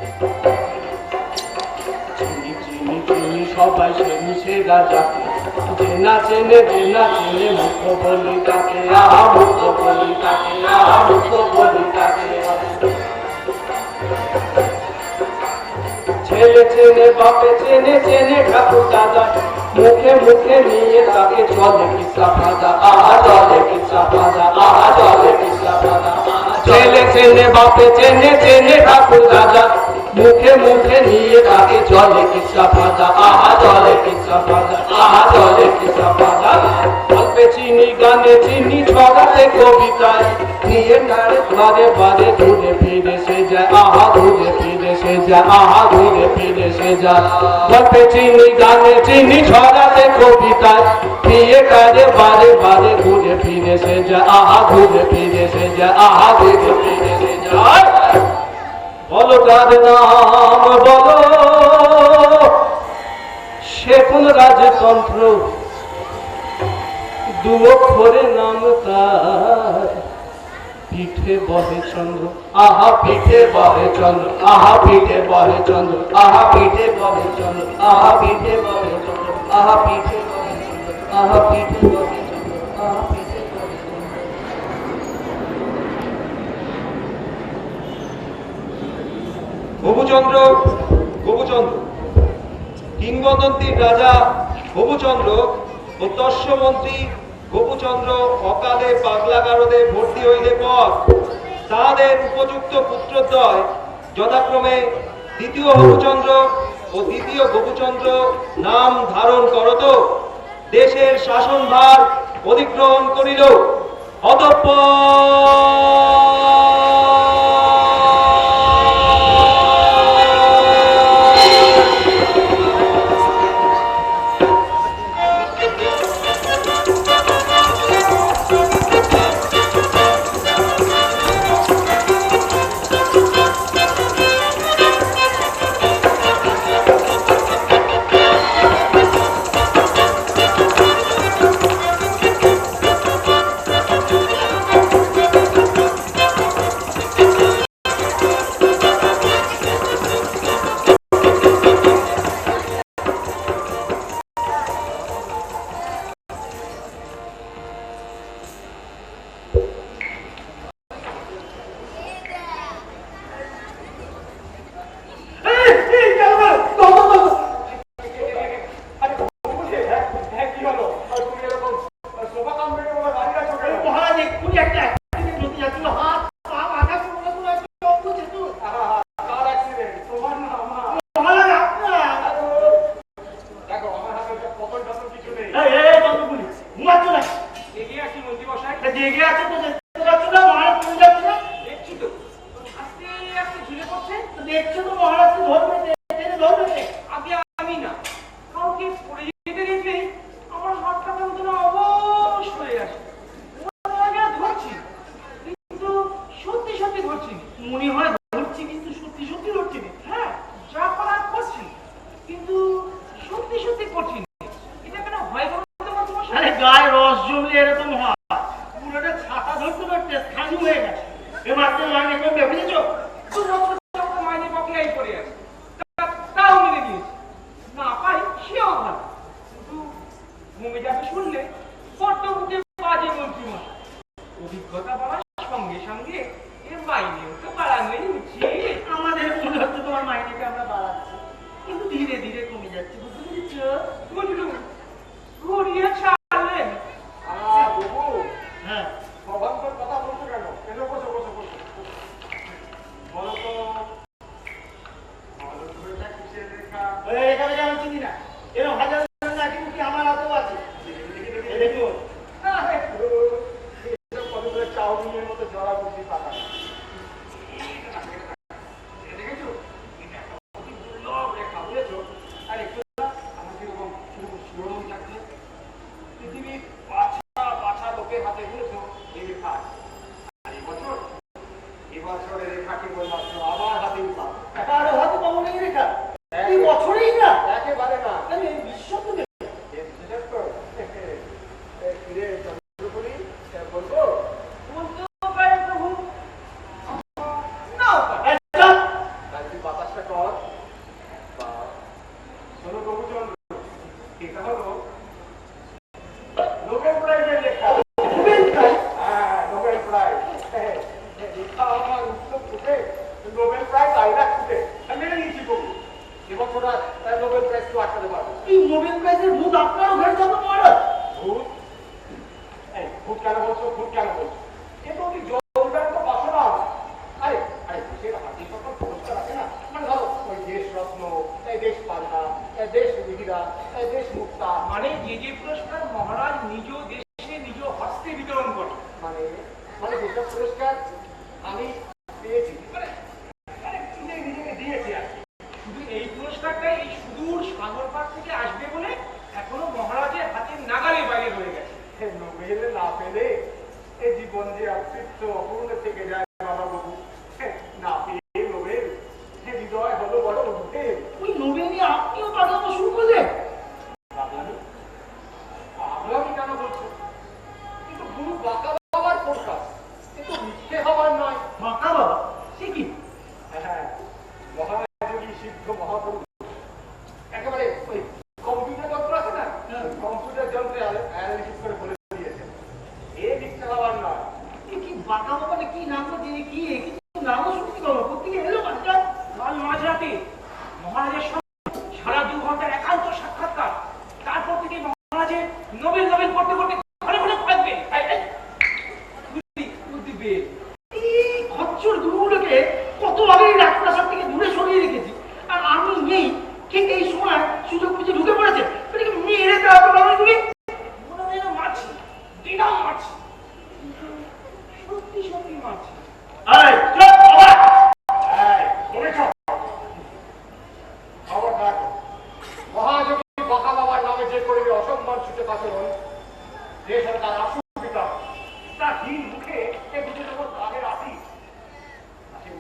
চিনি চিনি চিনি সবাই চেনি সে রাজাকে, যে না চেনে মুখ বলি তাকে, আহা মুখ বলি তাকে, আহা মুখ বলি তাকে। ছেলে চেনে বাপে চেনে চেনে ঠাকুর দাদা, মুখে মুখে নিয়ে তাকে চলে কিসা ফাদা, আহা চলে কিসা ফাদা, আহা চলে কিসা ফাদা। ছেলে চেনে বাপে চেনে চেনে ঠাকুর দাদা, মুখে মুখে নিয়ে তাকে চলে কিসা ফাদা, আহা চলে কিসা ফাদা, আহা চলে কিসা ফাদা। গল্পে চিনি গানে চিনি ছড়াতে কবিতায়, নিয়ে তার বারে বারে ঘুরে ফিরে সে যায়, আহা ঘুরে ফিরে সে যায়, আহা ঘুরে ফিরে সে যায়। গল্পে চিনি গানে চিনি ছড়াতে কবিতায়, নিয়ে তারে বারে বারে ঘুরে ফিরে সে যায়, আহা ঘুরে ফিরে সে যায়, আহা ঘুরে ফিরে সে যায়। বলো তার নাম বলো, সে কোন রাজতন্ত্র, দু অক্ষরে নাম তার, পিঠে বহে চন্দ্র, আহা পিঠে বহে চন্দ্র, আহা পিঠে বহে চন্দ্র, আহা পিঠে বহে চন্দ্র, আহা পিঠে বহে চন্দ্র, আহা পিঠে বহে চন্দ্র, আহা পিঠে বহে চন্দ্র, আহা পিঠে বহে চন্দ্র। গোপুচন্দ্র, গোপুচন্দ্র, কিংবদন্তির রাজা গোপুচন্দ্র ও তস্যমন্ত্রী গোপুচন্দ্র অকালে পাগলাগারদে ভর্তি হইলে পর তাহাদের উপযুক্ত পুত্রদ্বয় যথাক্রমে দ্বিতীয় হবুচন্দ্র ও দ্বিতীয় গোপুচন্দ্র নাম ধারণ করত দেশের শাসনভার অধিগ্রহণ করিল। নোবেল প্রাইজ আইনা ছুটে মেনে নিয়েছি প্রভু। এবছর আর নোবেল প্রাইজ তো আটকাতে পারবো। এই নোবেল প্রাইজের ভূত আপনারও ঘরে যাবো মহারাজ। ভূত? এই ভূত কেন বলছো? ভূত কেন বলছো? এ তো ওই জলব্যান তো বাসনা। আরে আরে দেশের হাতে সকল পুরস্কার আছে না, মানে ধরো ওই দেশ রত্ন, এই দেশ পান্না, এই দেশ বিবিধা, এই দেশ মুক্তা, মানে যে পুরস্কার মহারাজ নিজ দেশে নিজ হস্তে বিতরণ করে। মানে মানে যেসব পুরস্কার আমি পেয়েছি, মানে মানে নিজেকে দিয়েছি আর কি। শুধু এই পুরস্কারটাই এই সুদূর সাগর পার থেকে আসবে বলে এখনো মহারাজের হাতের নাগালে বাইরে রয়ে গেছে। নোবেল না পেলে এই জীবন যে অতৃপ্ত অপূর্ণ থেকে যায় বাবা বাবু। না পেয়ে নোবেল হৃদয় হলো বড় উঠে। ওই নোবেল নিয়ে আপনিও পাঠানো শুরু করলেন? পাগলামি? পাগলামি কেন বলছো? কিন্তু গুরু বাঁকা বাবার প্রকাশ, এ তো মিথ্যে হবার নয়। বাঁকা বাবা? সে কি? হ্যাঁ, মহাযোগী সিদ্ধ মহাপুরুষ একেবারে ওই কম্পিউটার যন্ত্র আছে না, কম্পিউটার যন্ত্রে অ্যানালিসিস করে বলে দিয়েছে এ মিথ্যে হবার নয়। এ কি বাঁকা বাবা না কি নাম দিয়ে কি কিছু নামও শুনতে পাবো কোথেকে এলো বাচ্চা? কাল মাঝরাতে মহারাজের সঙ্গে সারা 2 ঘন্টার একান্ত সাক্ষাৎকার, তারপর থেকে মহারাজের নোবেল নোবেল করতে করতে ঘরে ঘরে পাকবে। এই খচ্চর গুরুগুলোকে কত আগে রাজপ্রাসাদ থেকে দূরে সরিয়ে রেখেছি, আর আমি নেই ঠিক এই সময় সুযোগ বুঝে ঢুকে পড়েছে। মেরে দেওয়া তুমি মনে হয় না মাছি, দিনাম মাছি, সত্যি সত্যি মাছি। মহাযোগী বাঁকা বাবার নামে যে করবে অসম্মান সূচক আচরণ, দেশ আর তার আসুবিধা তার হীন মুখে এ দুটো যখন আগের আসি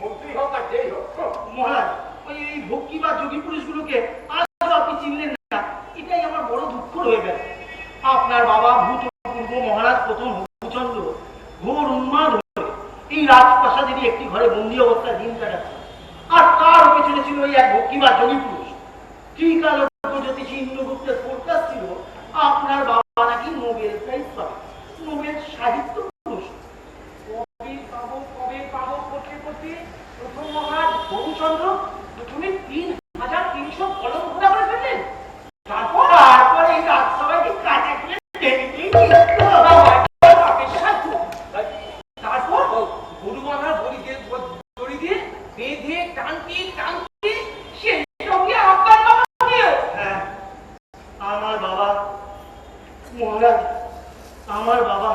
মন্ত্রী হোক আর যেই হোক। মহারাজ, ওই এই ভক্তি বা যোগী পুরুষগুলোকে আজও আপনি চিনলেন না, এটাই আমার বড় দুঃখ রয়ে গেল। আপনার বাবা ভূতপূর্ব মহারাজ প্রথম হবুচন্দ্র ঘোর উন্মাদ হয়ে এই রাজপ্রাসাদেরই একটি ঘরে বন্দী অবস্থায় দিন কাটাচ্ছে, আর তার পেছনে ছিল ওই এক ভক্তি বা যোগী পুরুষ। ত্রিকালোক জ্যোতিষী ইন্দ্রগুপ্তের ফোরকাস্ট ছিল আপনার বাবা নাকি নোবেল প্রাইজ পাবে, নোবেল সাহিত্য পুরস্কার। কবে পাবো করতে করতে প্রথম মহারাজ হবুচন্দ্র প্রথমে 3300 কলম ঘোরা করে ফেললেন, তারপর এই রাজসভাকে কাটা করে তারপর গরু বাঁধা দড়ি দিয়ে বেঁধে টানতে টানতে সেই সঙ্গে আপনার বাবা। হ্যাঁ, আমার বাবা মহারাজ, আমার বাবা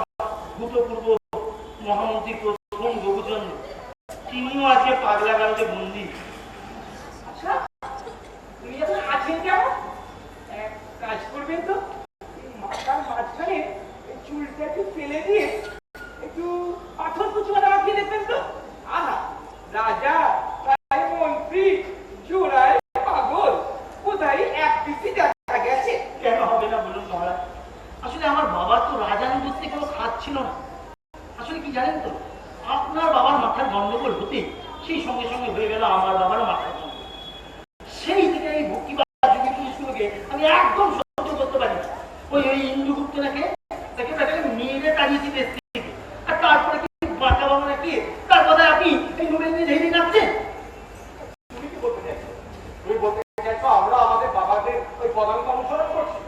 ভূতপূর্ব মহামন্ত্রী প্রথম হবুচন্দ্র, তিনিও আজকে পাগলা গারদে বন্দী। আচ্ছা, তুমি যখন আছেন কেমন এক কাজ করবেন তো, মাথার মাঝখানে চুলটা একটু ফেলে দিয়ে একটু পাথর কুচুয়াটা রাখিয়ে দেখবেন তো। আহা, রাজা মন্ত্রী জোড়ায় পাগল কোথায় এক পিসি দেখা গেছে। কেন হবে না বলুন মহারাজ? আসলে আমার বাবার তো রাজানুগত্যে কোনো খাত ছিল না। আসলে কি জানেন তো, আপনার বাবার মাথার গন্ডগোল হতে সেই সঙ্গে সঙ্গে হয়ে গেল আমার বাবার মাথার গন্ডগোল। সেই থেকে এই ভক্তি বা যোগী পুরুষগুলোকে আমি একদম সহ্য করতে পারি না। ওই ইন্দ্রগুপ্ত নাকি তাকে মেয়েরে তাড়িয়েছি দেশ থেকে, আর তারপরে কি বাঁকা বাবা নাকি তার কথায় আপনি এই নোবেল নিয়ে ঝেড়ে নাচছেন। তুমি কি বলতে চাইছো? তুমি বলতে চাইছো আমরা আমাদের বাবাদের ওই পদাঙ্ক অনুসরণ করছি?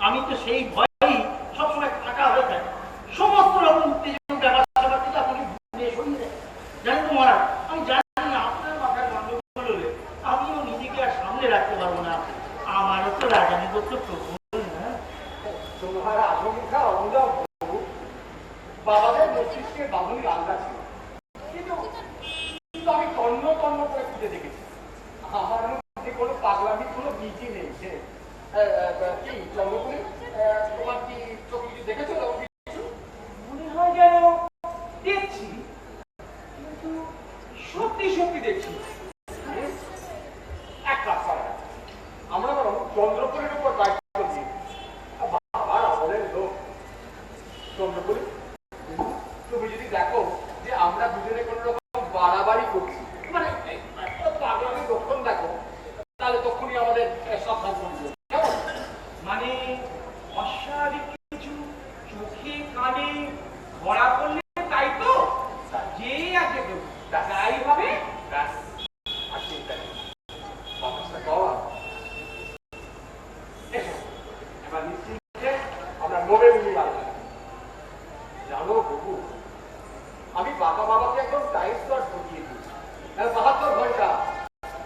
আমি তো সেই ভয়ই সবসময় থাকা হয়ে থাকে, সমস্ত রকম উত্তেজনা ব্যাপার স্যাপার থেকে আপনাকে দূরে সরিয়ে দেয়। জানেন তো মহারাজ, আমি জানি আপনার মাথার গন্ডগোল হলে আমিও নিজেকে আর সামনে রাখতে পারবো না। আমারও তো রাজানুগত্য প্রবল না। তোমার আশঙ্কা অনুযায়ী বাবাদের মস্তিষ্কের বাঁধনি আলাদা ছিল, কিন্তু আমি তন্ন তন্ন করে খুঁজে দেখেছি আমার মধ্যে কোনো পাগলামির কোনো বীজই নেই। কি চন্দ্রপুরি, তোমার কি চোখ কিছু দেখেছো? মনে হয় যেন দেখছি, কিন্তু সত্যি সত্যি দেখছি। এক কাজ করা যায়, আমরা বরং চন্দ্রপুরের উপর দায়িত্ব দিই। বাবার আমাদের লোক চন্দ্রপুরি, তুমি যদি দেখো যে আমরা দুজনে কোনো রকম বাড়াবাড়ি করছি, মানে পাগলা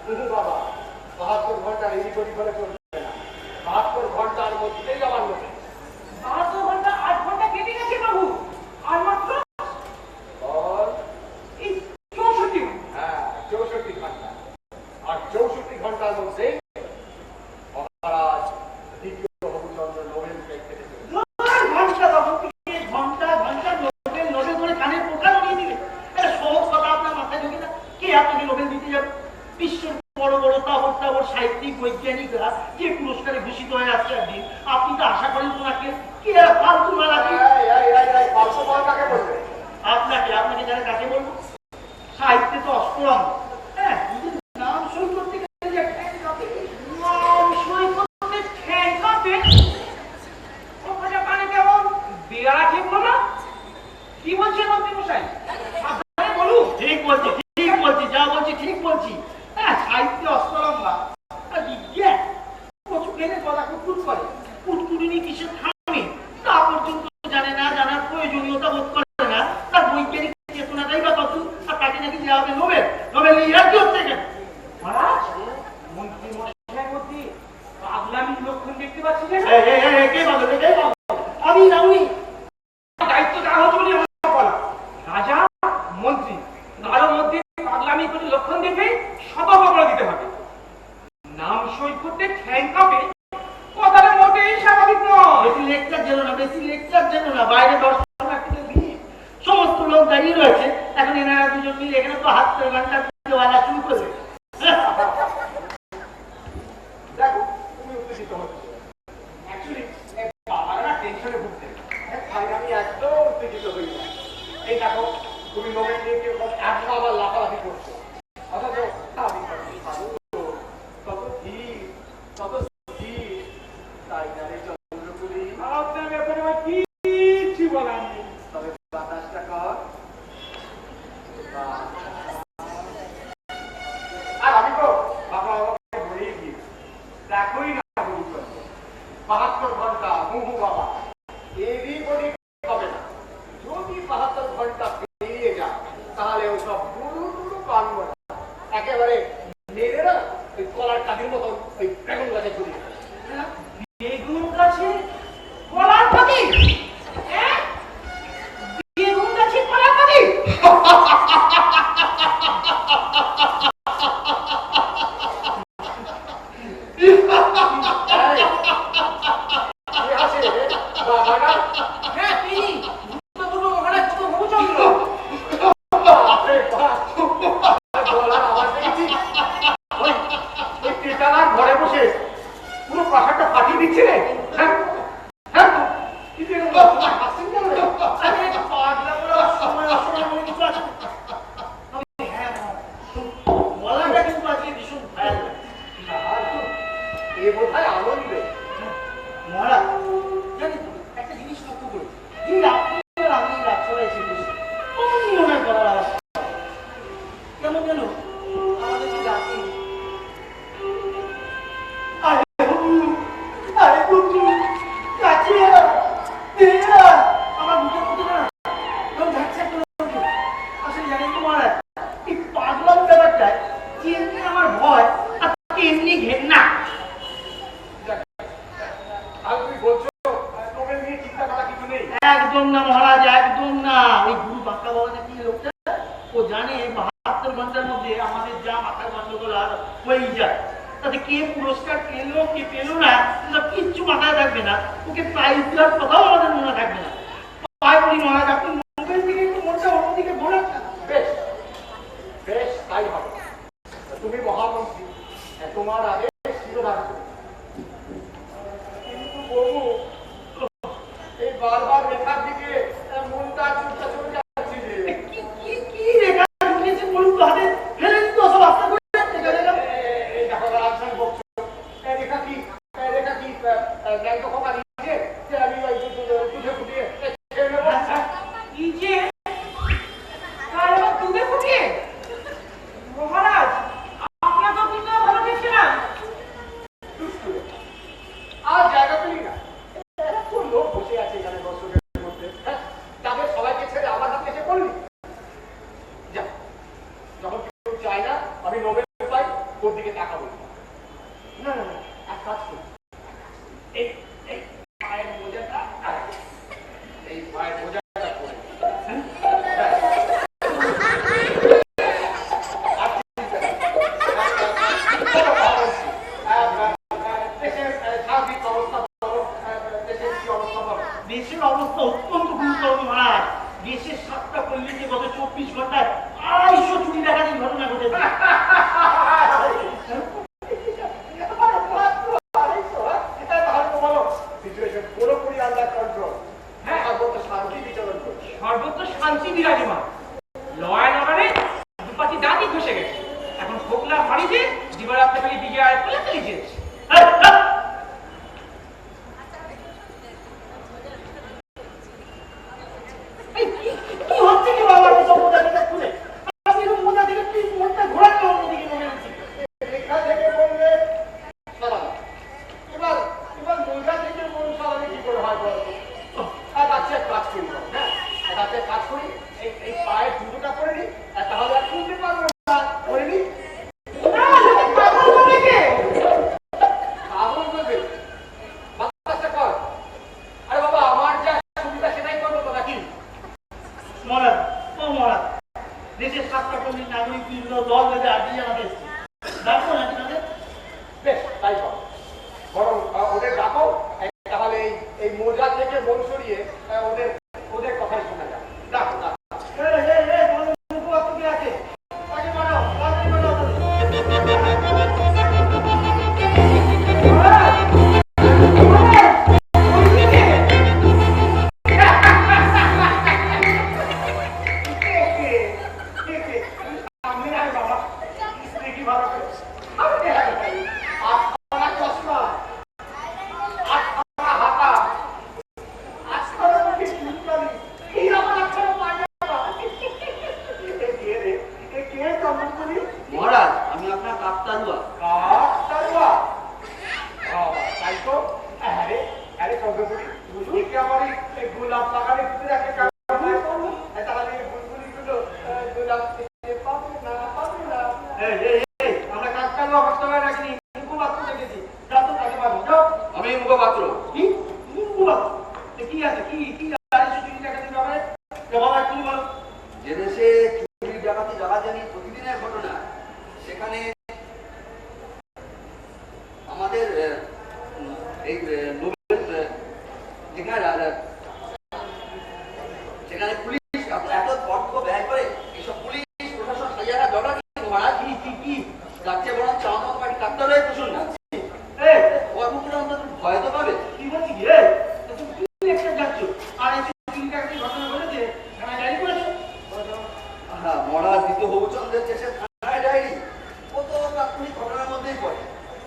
বাবা 72 ঘন্টা রেডি করে ফেলে চলবে না। 72 ঘন্টার মধ্যেই আমার লোকে 72 ঘন্টা 8 ঘন্টা কেটে গেছে বাবু, আর মাত্র এই 64। হ্যাঁ 64 ঘন্টা। আর 64 ঘন্টার মধ্যে মহারাজ দ্বিতীয় হবুচন্দ্র নোবেল প্রাইজ পেতে চলেছে। ঘন্টা বাবু, ঘন্টা ঘন্টা নোবেল নোবেল করে কানের পোকা লাগিয়ে দিবে। এটা সহজ কথা আপনার মাথায় ঢোকে না? কে আপনাকে নোবেল দিতে যাবে? বিশ্বের বড় বড় তাবড় সাহিত্যিক বৈজ্ঞানিকরা যে পুরস্কারে ভূষিত হয়ে আসছে একদিন, আপনি তো আশা করেন ওনাকে কে আর ফালতু না লাগে? পাঁচশো বল কাকে বলবে? আপনাকে আপনাকে যারা কাকে বলবো, সাহিত্যে তো অষ্টরম। হ্যাঁ, নাম সই করতে গেলে যে নাম সই করতে ঠ্যাং কাঁপে। কথাটা কানে কেমন বেড়া খেপলো না? কি বলছেন মন্ত্রী মশাই? সাবধানে বলুন। ঠিক বলছি, ঠিক বলছি, যা বলছি ঠিক বলছি। হ্যাঁ, সাহিত্যে অষ্টরম বা বিজ্ঞান কচু খেলে গলা কুটকুট করে, কুটকুটুনি কিসে থামে তা পর্যন্ত জানে না, জানার প্রয়োজনীয়তা বোধ করে না। তার বৈজ্ঞানিক চেতনাটাই বা কত, আর তাকে নাকি দেওয়া হবে নোবেল। নোবেল নিয়ে রাখতে হচ্ছে কেন? মহারাজ, মন্ত্রী মশাইয়ের মধ্যে পাগলামির লক্ষণ দেখতে পাচ্ছি যে কে বলো, কে বলো? আমি না উনি। দায়িত্ব দেওয়া হচ্ছে বলে আমার বলা। রাজা মন্ত্রী কারোর মধ্যে পাগলামি করে লক্ষণ দেখে সতর্ক করে দিতে হবে। নাম সই করতে ঠ্যাং কাঁপে, কথাটা মোটেই স্বাভাবিক নয়। বেশি লেকচার যেন না, বেশি লেকচার যেন না। বাইরে দর্শনার্থীদের ভিড়, সমস্ত লোক দাঁড়িয়ে রয়েছে। এখন এনারা দুজন মিলে এখানে তো হাত করে গানটা দেওয়ালা শুরু করবে। দেখো তুমি উত্তেজিত হচ্ছে। অ্যাকচুয়ালি বাবারা টেনশনে ভুগছে। আমি একদম উত্তেজিত হই না। এই দেখো তুমি নোবেল নিয়ে কিরকম এত আবার লাফালাফি করছো, অথচ আমি কত ধীর, কত স্থির, তাই না রে চন্দ্রপুরী? আপনার ব্যাপারে আমার কিচ্ছু বলার নেই। তবে বাতাসটা কর। আর আমি তো বাবা আমাকে বলেই দিই, দেখোই না হবুচন্দ্র 72 ঘন্টা মুহু বাবা এরই বলি হবে না। যদি 72 ঘন্টা পেরিয়ে যায় তাহলে ওই সব গুরু গুরু কানবো না, একেবারে মেরে না ওই কলার কাঠির মতো ওই বেগুন গাছে ঝুলিয়ে দেবে। বেগুন গাছে কলার পাখি? বেগুন গাছে কলার পাখি? হ্যাঁ, তিনি ভূতপূর্ব মহারাজ হবুচন্দ্র। ঘরে বসে পুরো প্রাসাদটা ফাটিয়ে দিচ্ছে রে। বলাটা কিন্তু আজকে ভীষণ ভয়াল। এ বোধ হয় আনন্দ। মহারাজ, জানি তো একটা জিনিস লক্ষ্য করেছি, যে আপনি আর আমি রাজসভায় এসে বসে অমনি ওনার গলার আওয়াজ কেমন যেন আমাদের যে জাতি আমার বুকের মধ্যে না কেমন ঝাঁকছে করে ওঠে। আসলে জানেন তো মহারাজ, এই পাগলাম ব্যাপারটায় যেমনি আমার ভয় আর তেমনি ঘেন্না। আর তুমি বলছো নোবেল নিয়ে চিন্তা করা কিছু নেই? একদম না মহারাজ, একদম না। ওই গুরু বাঁকা বাবা নাকি লোকটা, ও জানে 72 ঘন্টার মধ্যে আমাদের যা মাথা গন্ডগোল আর হয়েই যায়। তাতে কে পুরস্কার পেলো কে পেলো না এসব কিচ্ছু মাথায় থাকবে না। ওকে প্রাইজ দেওয়ার কথাও আমাদের মনে থাকবে না। পায় বলি মহারাজ, আপনি নোবেল দিকে একটু মনটা অন্যদিকে ঘোরান না। বেশ বেশ তাই হবে। তুমি মহামন্ত্রী, তোমার আগে শিরোধার্য। কিন্তু বহু এই বারবার রেখার দিকে মনটা চুপটা চলে যাচ্ছে যে কি রেখা ঢুকিয়েছে বলুন তো, হাতে ফেলে দিত সব আস্তে করে। এই দেখো রাজধান বকছো, রেখা কি ব্যাংক খোকা দিয়েছে যে আমি ওই দুধে ফুটিয়ে খেয়ে নেবো। কি যে দুধে ফুটিয়ে? মহারাজ, আপনার তো কিন্তু ভালো দেখছিলাম। দিকে তাকাবো না। না না না, এক কাজ করি, এই এই পায়ের মোজাটা এই পায়ের মোজাটা পরে দেশের অবস্থা অত্যন্ত গুরুতর মহারাজ। দেশের 7টা পল্লীতে গত 24 ঘন্টায় 250 চুরি ডাকাতির ঘটনা ঘটেছে। পুরোপুরি আন্ডার কন্ট্রোল। হ্যাঁ, সর্বত্র শান্তি বিচরণ করছে। সর্বত্র শান্তি বিরাজমান। লয় নগরে দুপাটি দাঁতই খসে গেছে। এখন ফোকলার বাড়িতে দিবারাত্রে খালি বিজয় কোলাকুলি চলছে। কি হচ্ছে কি বাবা সব মোজা দিকে খুলে? আমি এরকম মোজা দিকে তুই মনটা ঘোরাচ্ছে অন্যদিকে মনে হচ্ছে। এখান থেকে বললে সালাম। এবার এবার মোজা থেকে মন সালামে কি করে হয় বলো? আর আচ্ছা এক কাজ করি, হ্যাঁ একটা কাজ করি, এই পায়ের জুতোটা পরে নি, তাহলে আর খুলতে পারবো না। পরে নি পাগল বলবে বাচ্চাটা কর। আরে বাবা, আমার যা সুবিধা সেটাই করবো তো নাকি? মহারাজ, ও মহারাজ, দেশের 7টা পল্লীর নাগরিক দল বেঁধে আগে জানাতে এসছে। ডাকবো নাকি তাদের? বেশ তাই কর, বরং ওদের ডাকো, তাহলে এই মোজা থেকে মন সরিয়ে ওদের ওদের কথাই শোনা যাবে। ডাকো ডাকো। আছে তাকে পাঠাও, তাড়াতাড়ি পাঠাও তাদের। মহারাজ, আমি আপনার কাকতারুয়া। তাই তো। আরে আরে চন্দ্রপুরি, একে আমার এই গোলাপ বাগানে ভিতরে একটা কারখানায় করবো, তাহলে এই বুলবুলিগুলো গোলাপ পাবে না পাবে না। আমরা কাকতারুয়া বাস্তবায় রাখিনি, মুখপাত্র দেখেছি। যাও তো তাকে পাবো, যাও। আমি মুখপাত্র। কি মুখপাত্র? কি আছে? কি কি আছে চুরি ডাকাতির ব্যাপারে? বাবা তুমি বলো। যে দেশে চুরি ডাকাতি জানি প্রতিদিনের ঘটনা, সেখানে আমাদের এই সেখানে পুলিশ এত অর্থ ব্যয় করে, এইসব পুলিশ প্রশাসন সাজারা দরকার মহারাজ। কি তার চেয়ে বরং চাঁদা পার্টি কাকতারুয়াই প্রশ্ন না। ওর মুখে অন্তত ভয় তো পাবে। কি বলছি কি তুমি কি একটা যাচ্ছ আর এই চুরি ডাকাতির ঘটনা ঘটেছে থানায় ডায়েরি করেছো? হ্যাঁ মহারাজ, দ্বিতীয় হবুচন্দ্রের কেসে থানায় ডায়েরি ও তো প্রাথমিক ঘটনার মধ্যেই পড়ে।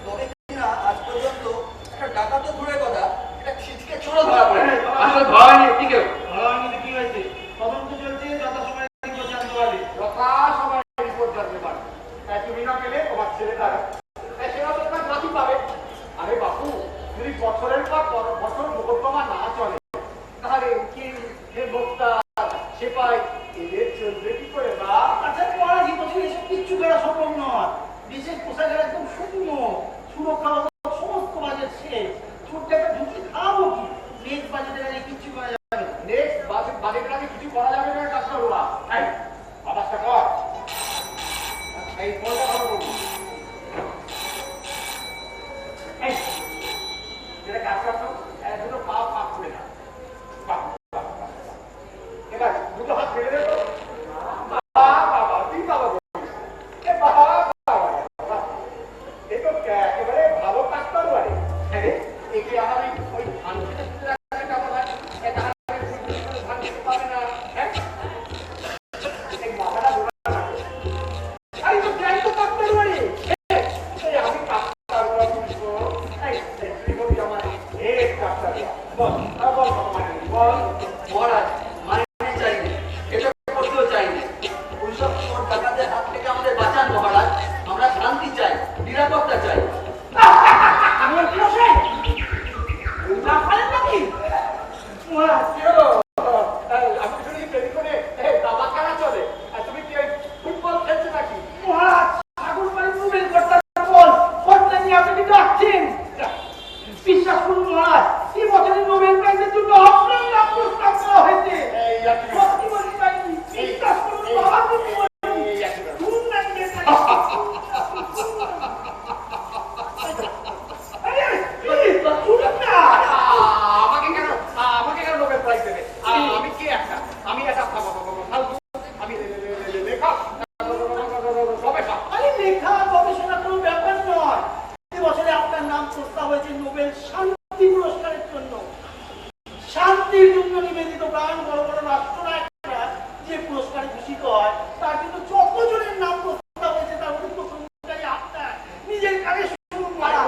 তবে কিনা আজ পর্যন্ত একটা ডাকাত তো দূরের কথা, একটা ছিচকে চোরও ধরা পড়ে। আসলে ধরা হয়নি কি কেউ। ভালোভাবে কি হয়েছে? তদন্ত চলছে, যথাসময়ে রিপোর্ট জানতে পারবে। যথাসময়ে রিপোর্ট জানতে পারবে। তুমি না পেলে তোমার ছেলেটা সেটা তো তোমার নাতি পাবে। আরে বাপু, যদি বছরের পর বছর মোকদ্দমা না চলে, তাহলে কি বক্তা সেপাই এদের চলবে কি করে? বা আচ্ছা পরে কি বলছি, এসব কিচ্ছু করা সম্ভব নয়। দেশের পোশাকের একদম শূন্য, সুরক্ষা সমস্ত বাজেট শেষ। চোরটাকে ঢুকি খাবো কি? নেক্সট বাজেটের আগে কিচ্ছু করা যাবে না। নেক্সট বাজেটের আগে কিছু করা যাবে না। কাজটা হলো এই বাতাসটা কর, এই ফলটা ভালো করবো। এই যেটা কাজ করছো, দুটো পা পাক করে না। এবার দুটো হাত ফেলে দেবো। বাবা তুই বাবা বলিস। এ বাবা বাবা, এই তো একেবারে ভালো বিশ্বাস করুন মহারাজ, এই বছরের নোবেল প্রাইজের জন্য আপনার নাম প্রস্তাব করা হয়েছে। সত্যি বলছি ভাই, বিশ্বাস করুন বাবা, সত্যি বলছি। শুনুন না, আমাকে কেন নোবেল প্রাইজ দেবে? আমি কি একটা, আমি একটা ফালতু, আমি লেখক, গবেষক। আরে লেখা গবেষণা কোনো ব্যাপার নয়। এই বছরে আপনার নাম প্রস্তাব হয়েছে নোবেল শান্তি পুরস্কারের জন্য। শান্তির জন্য নিবেদিত প্রাণ বড় বড় রাষ্ট্রনায়করা যে পুরস্কারে ভূষিত হয়, তার কিন্তু যতজনের নাম প্রস্তাব হয়েছে তার মধ্যে প্রথমটাই আপনার। নিজের কানে শুনুন মারা।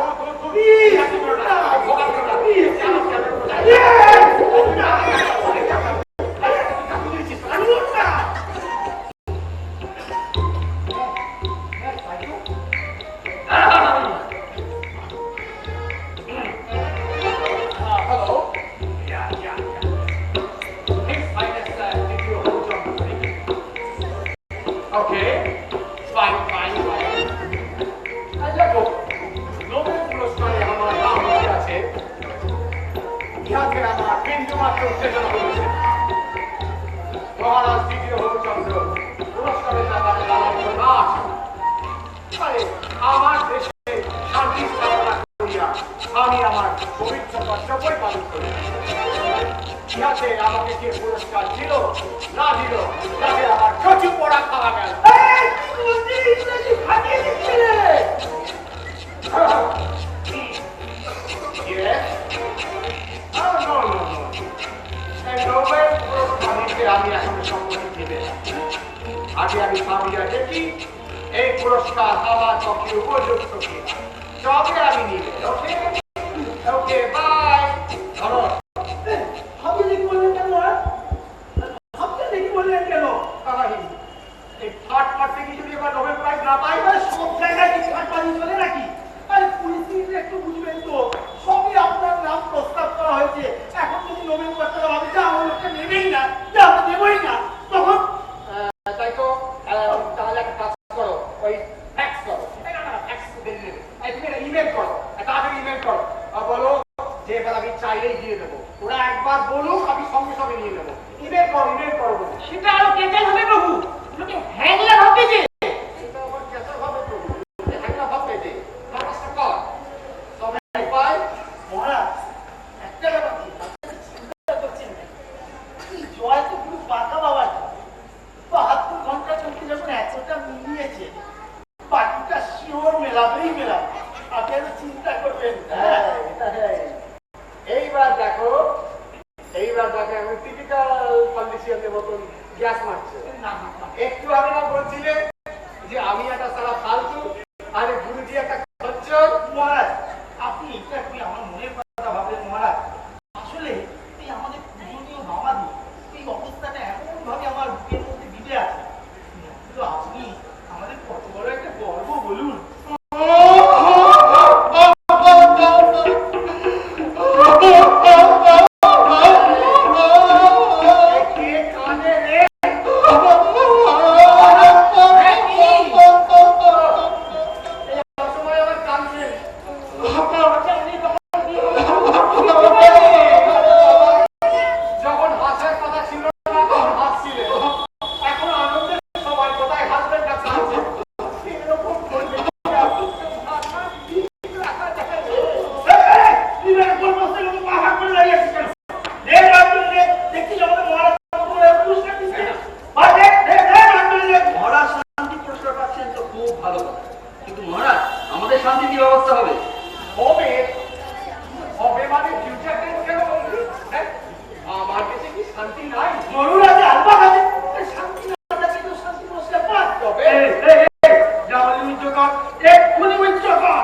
মহারাজ দ্বিতীয় হরিচন্দ্র পুরস্কারের ব্যাপারে জানার জন্য আসেন। আমার দেশে শান্তি স্থাপনা করিয়া আমি আমার পবিত্র কর্তব্যই পালন করি। ইহাতে আমাকে যে পুরস্কার দিল না দিল, তাতে আমার কচু পোড়া খাওয়া গেল। আমি এখন সম্মতি দিবে, আগে আমি ভাবিয়া দেখি এই পুরস্কার আমার পক্ষে উপযুক্ত কিনা, তবে আমি নিবে। ওকে ওকে, বাই। ধরো আপনি দেখি বললেন কেন? আপনি দেখি বললেন কেন? এই থার্ড পার্টি কি যদি এবার নোবেল প্রাইজ না পাই? সব জায়গায় কি ফাটপানি চলে নাকি? আরে পরিস্থিতি একটু বুঝবেন তো, সবই আপনার নাম প্রস্তাব করা হয়েছে। এখন যদি নোবেল পুরস্কার ভাবি যে আমার লোকটা নেবেই না, যে আমরা দেবই না, তখন তাই তো তাহলে একটা কাজ করো, ওই ফ্যাক্স করো, ফ্যাক্স দিয়ে নেবে, তুমি ইমেল করো, তাড়াতাড়ি ইমেল করো, বলো যে এবার আমি চাইলেই দিয়ে দেবো। ওরা একবার বলুক, আমি সঙ্গে সঙ্গে নিয়ে নেবো। ইমেল করো বলো। সেটা আরো কেটে হবে প্রভু, লোকে হ্যাংলা ভাববে যে। এটা আমার কেসা ভাবে প্রভু, হ্যাংলা ভাববে যে কাজটা কর, তবে পাই। মহারাজ, একটা ব্যাপার চিন্তা করছেন না, এই জয় তো পুরো পাকা বাবার 72 ঘন্টা চলতে যখন এতটা মিলিয়েছে, বাকিটা শিওর মেলাবেই মেলাবে। আপনি এত চিন্তা করবেন না। এইবার দেখো আমি টিপিক্যাল পলিটিশিয়ানের মতন গ্যাস মারছে। একটু আগে না বলছিলে যে আমি একটা সারা ফালতু, আরে গুরুজি একটা খচ্চর। মহারাজ, আপনি এটা কি আমার মনের কথা ভাবলেন মহারাজ? আসলে এই আমাদের পূজনীয় বাবাদি এই অবস্থাটা এমন ভাবে আমার বুকের মধ্যে বিঁধে আছে, কিন্তু আপনি আমাদের কত বড় একটা গর্ব বলুন। যখন হাসার কথা ছিল না তখন হাসছিলে, এখন আনন্দের সময় কোথায় হাসবেন না কাঁদছেন। এরকম করলে মহারাজ শান্তি পুরস্কার পাচ্ছেন তো খুব ভালো কথা, কিন্তু মহারাজ আমাদের শান্তি কি ব্যবস্থা হবে? হবে মানে ফিউচার টেন্স কেন বললি? আমার দেশে কি শান্তি নাই? জরুর আছে, আলবাগ আছে, শান্তি না থাকলে তো শান্তি পুরস্কার পান। তবে যা বলি উচ্চকর, এক্ষুনি উচ্চকর।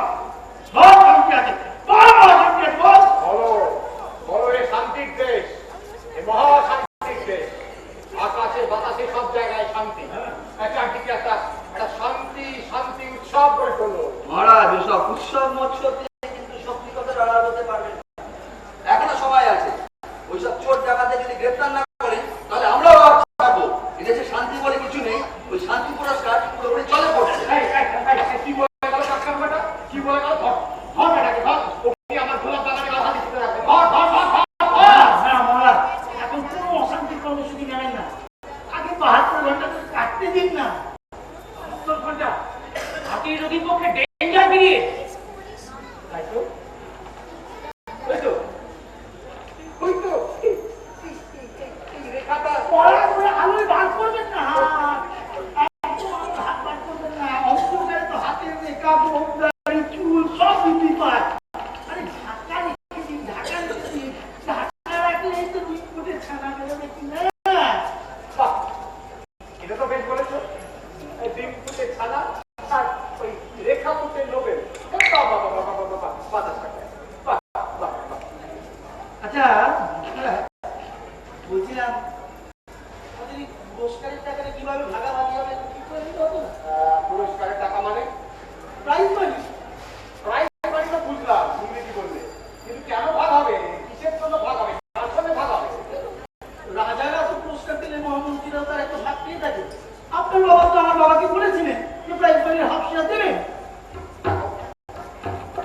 বল শান্তি আছে, বল শান্তি আছে, বল। বলো এ শান্তির দেশ, এ মহাশান্তির দেশ, আকাশে বাতাসে সব জায়গায় শান্তি। চারদিকে একটা শান্তি উৎসব করে চলো। মহারাজ এসব উৎসব মৎসব দিয়ে কিন্তু সত্যি কথা আড়াল হতে পারবেন না। এখনো সময় আছে, ওইসব চোর ডাকাতে যদি গ্রেপ্তার না করেন তাহলে আমরাও আর থাকবো। এদেশে শান্তি বলে কিছু নেই, ওই শান্তি পুরস্কার পুরোপুরি চলে পড়ছে। কি বলে গেল কাকার বেটা? কি বলে গেল? ধর বেটাকে ধর, ওকে আমার গোলাপ বাগানে বাধা ডেঞ্জার পিরিয়ড। তাই তো ওই তো ওই তো এই রেখাটা পড়া করে আলোয় বার করবেন না, একদম হাত বার করবেন না। অন্ধকারে তো হাতের রেখা, গোমদারি, চুল সব দিতে পায়। আরে ঢাকা রেখে দিন, ঢাকা রেখে দিন, ঢাকা রাখলেই তো 2 ফুটের ছানা বেরোবে কিনা। বাহ, এটা তো বেশ বলেছো। এই 2 ফুটের ছানা আর ওই রেখা ফুটের নোবেল। বাহ বাহ বাহ বাহ বাহ বাহ, বাতাস কাটায়। বাহ বাহ বাহ। আচ্ছা বলছিলাম, আমাদের এই পুরস্কারের টাকাটা কিভাবে ভাগাভাগি হবে ঠিক করে দিতে হতো না? পুরস্কারের টাকা মানে প্রাইজ মানি। প্রাইজ মানি তো বুঝলাম, ইংরেজি বললে, কিন্তু কেন ভাগ হবে? কিসের জন্য ভাগ হবে? কার সঙ্গে ভাগ হবে? রাজারা তো পুরস্কার দিলে মহামন্ত্রীরাও তার একটা ভাগ পেয়ে থাকে। আপনার বাবা তো আমার বাবাকে বলেছিলেন যে প্রাইজ মানির হাফ শেয়ার দেবেন।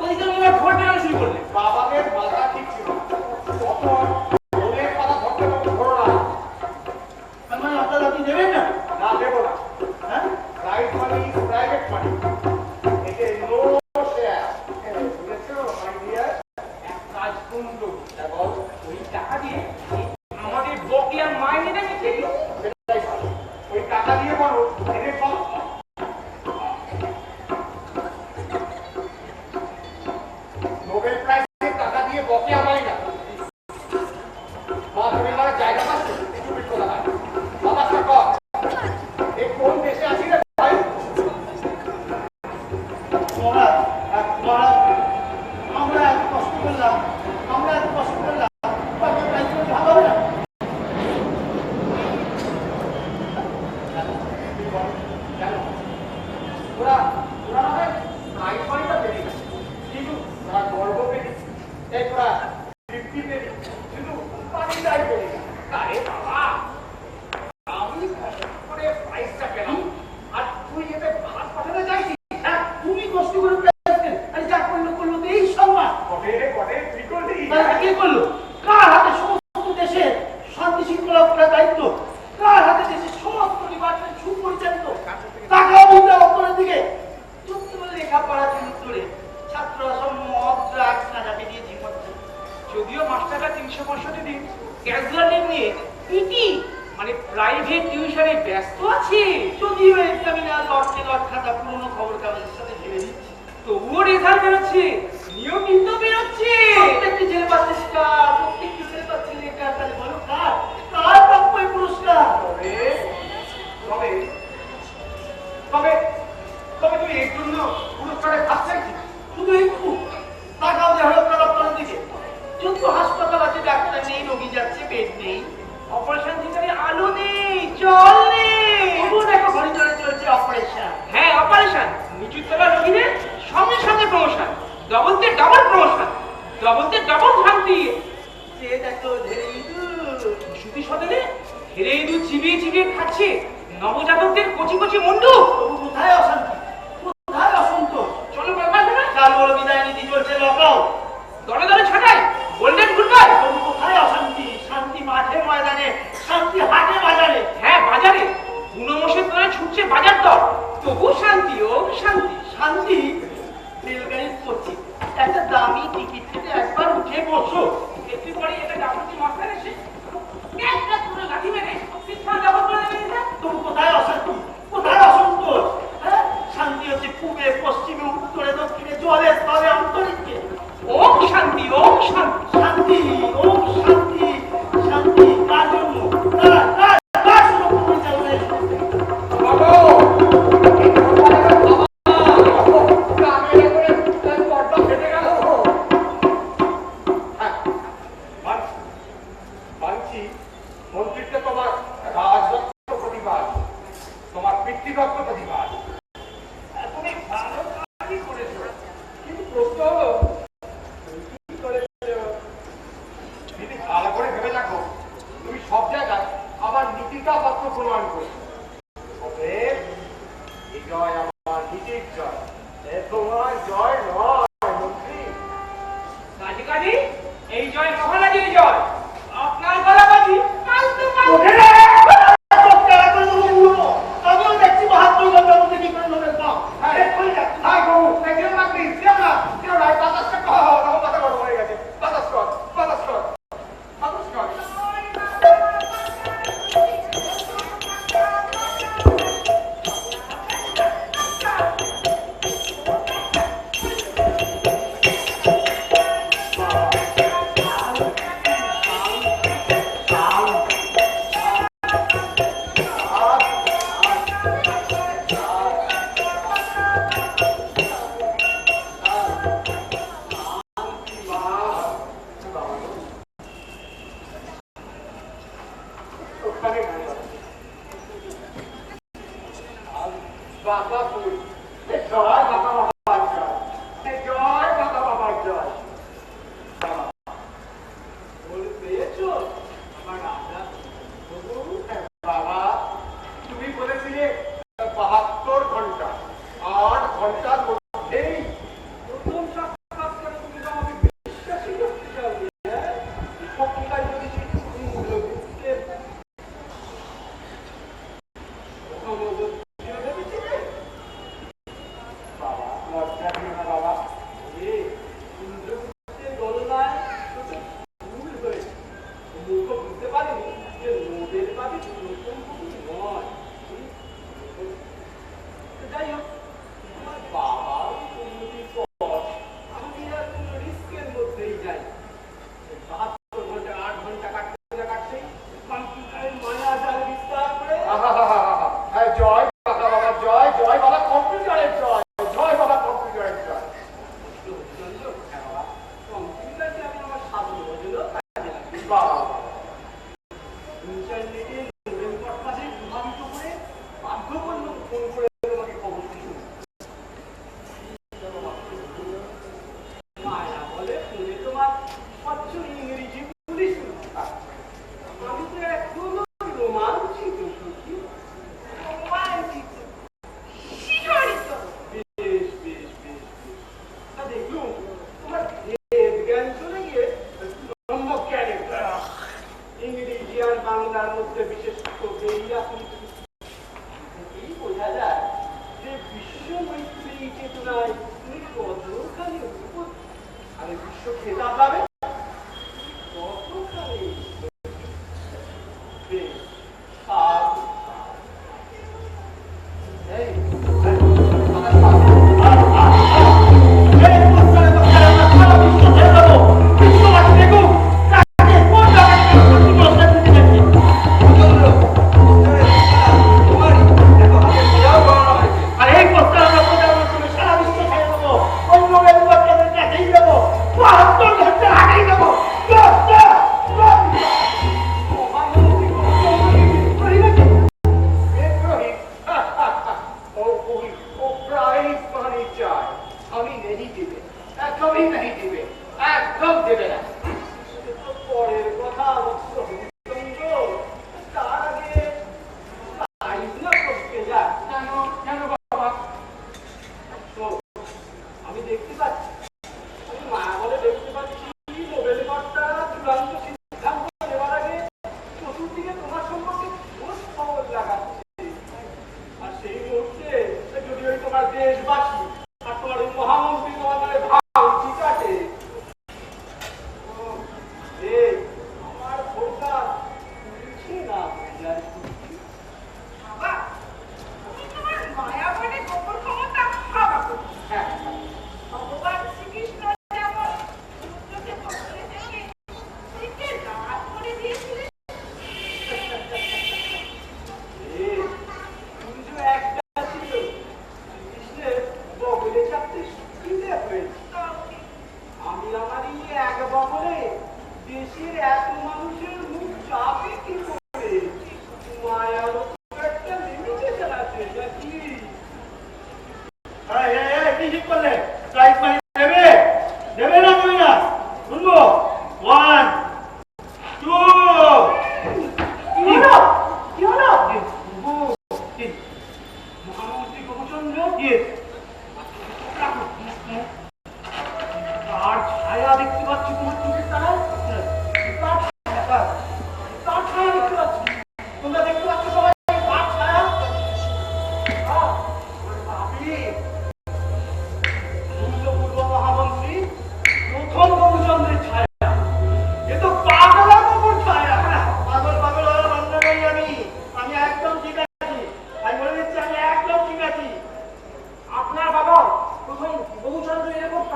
ওইদিকে আমি এবার ভোট নেওয়া শুরু করলেন। বাবাদের মাথা ঠিক ছিল না। তখন ওদের কথা ধরতে তখন ধরো না। তার মানে আপনারা আপনি দেবেন না? না, দেবো না। হ্যাঁ, প্রাইজ মানি প্রাইভেট মানি, এতে নো শেয়ার। বুঝেছো মাই ডিয়ার? এক কাজ করুন তো, দেখো ওই টাকা দিয়ে আমাদের বকেয়া মাইনেটা মিটিয়ে দিন। সেটাই ভালো। ওই টাকা দিয়ে বলো এনে কম নোবেল প্রাইজের টাকা দিয়ে বকে আমায় না। মা তুমি আমার জায়গা পাচ্ছ একটু বিট করা হয় বাবাসটা কর। এই কোন দেশে আছি রে ভাই? মহারাজ, মহারাজ, আমরা এত কষ্ট করলাম, তারপর প্রাইজ মানি ভাগ হবে না? কেন? ওরা ওরা না হয় প্রাইজ মানিটা পেয়ে গেছে, কিন্তু ওরা গর্ব পেয়ে গেছে। এই তোরা তৃপ্তি পেয়ে গেছে, কিন্তু পানিটাই পেয়ে গেছে। আরে বাবা, আমি কষ্ট করে প্রাইজটা পেলাম আর তুই এতে ভাত পাঠাতে চাইছিস? হ্যাঁ, তুমি কষ্ট করে প্রাইজ পেলেন, আর যা করলো করলো তো এই সম্মান। কবে রে কবে তুই করলি? তারা কে করলো? কার হাতে সমস্ত দেশের শান্তি শৃঙ্খলা রক্ষার দায়িত্ব? কার হাতে দেশের সমস্ত ডিপার্টমেন্ট সুপরিচালিত? টাকা মুদ্রা অন্তরের দিকে চুক্তিগুলো লেখাপড়া চরিত্রে ছাত্ররা সব মদ ড্রাগস গাঁজাকে দিয়ে জীবন চালায়। যদিও মাস্টাররা 365 দিন ক্যাজুয়াল লিভ নিয়ে পিটি মানে প্রাইভেট টিউশনে ব্যস্ত আছে, যদিও এক্সামিনার লটকে লট খাতা পুরনো খবর কাগজের সাথে ঢেলে দিচ্ছে, তবুও রেজাল্ট বেরোচ্ছে, নিয়মিত বেরোচ্ছে। প্রত্যেকটি ছেলে পাচ্ছে স্টার, প্রত্যেকটি ছেলে পাচ্ছে লেটার। তাহলে বলো কার প্রাপ্য এই পুরস্কার? তবে তবে তবে তবে তুই এর জন্য পুরস্কারের ভাত চাইছিস? শুধু একটু টাকাও দেওয়া হলো প্রাপ্যের দিকে। যত হাসপাতাল আছে, ডাক্তার নেই, রোগী যাচ্ছে, বেড নেই, অপারেশন থিয়েটারে আলো নেই, জল নেই, তবুও দেখো ঘরে চলে চলছে অপারেশন। হ্যাঁ, অপারেশন। নিচু তলা রোগীদের সঙ্গে সঙ্গে প্রমোশন, ডবলতে ডবল প্রমোশন, ডবলতে ডবল শান্তি। সে দেখো ধেরে ইঁদুর সুতি সদনে ধেরে ইঁদুর চিবিয়ে চিবিয়ে খাচ্ছে নবজাতকদের কচি কচি মুন্ডু। তবু কোথায় অশান্তি, কোথায় অসন্তোষ? চলো ব্যাপার না, কাল বড় বিদায় নীতি চলছে লকাও, দলে দলে ছাটাই, গোল্ডেন গুডবাই। তবু কোথায় অশান্তি? শান্তি মাঠে ময়দানে, শান্তি হাটে বাজারে। হ্যাঁ, বাজারে বুনোমোষের তলায় ছুটছে বাজার দর, তবু শান্তি, ও শান্তি। শান্তি রেলগাড়ির কোচে একটা দামি টিকিট কেটে একবার উঠে বসো, একটু পরে এটা ডাকুতি মাস্টার এসে একটা পুরো লাঠি মেরে শিক্ষা জগৎ করে দেবে। তবু কোথায় অশান্তি, কোথায় অসন্তোষ? হ্যাঁ, শান্তি হচ্ছে পূবে পশ্চিমে উত্তরে দক্ষিণে জলে স্থলে অন্তরিক্ষে। ওম শান্তি, ওম শান্তি, শান্তি, ওম শান্তি। শান্তি কার জন্য? কার সুরক্ষা পরিচালনায়? বাবা কামের করে তার পর্দা ফেটে গেল। হ্যাঁ, মানছি মন্ত্রিত্বে তোমার রাজদত্ত প্রতিবাদ, তোমার পিতৃদত্ত প্রতিবাদ, তুমি ভালো কাজই করেছো, কিন্তু প্রশ্ন হলো তুমি কি করেছো? দিদি ভালো করে ভেবে দেখো, তুমি সব জায়গায় আবার নীতিটা মাত্র প্রমাণ করেছো। অতএব এই জয় আমার নীতির জয়, এ তোমার জয় নয় মন্ত্রী। কাজী কাজী এই জয় মহারাজের জয়, আপনার গলাবাজি কালকে আমিও দেখছি মহাত্মা গান্ধী কি করে লোকের পাও। হ্যাঁ, হাই বাবু, কেউ নাই, বাতাসটা কর, আমার মাথা গরম হয়ে গেছে। বাতাস কর, বাতাস কর, বাতাস কর। বাবা ফুল, জয় বাবা বাবার জয়, জয় বাবা বাবার জয়। বাবা, ফুল পেয়েছো আমার রাজা? বাবা, তুমি বলেছিলে 72 ঘন্টা, 8 ঘন্টার মধ্যেই প্রথম সাক্ষাৎকারে তুমি তো আমাকে বিশ্বাসই করতে চাওনি। সত্যিকার যদি বাংলার মধ্যে বিশেষ বোঝা যায় যে বিশ্ব মৈত্রী চেতনায় তুমি কতখানি আরে বিশ্ব খেতাব পাবে কতখানি।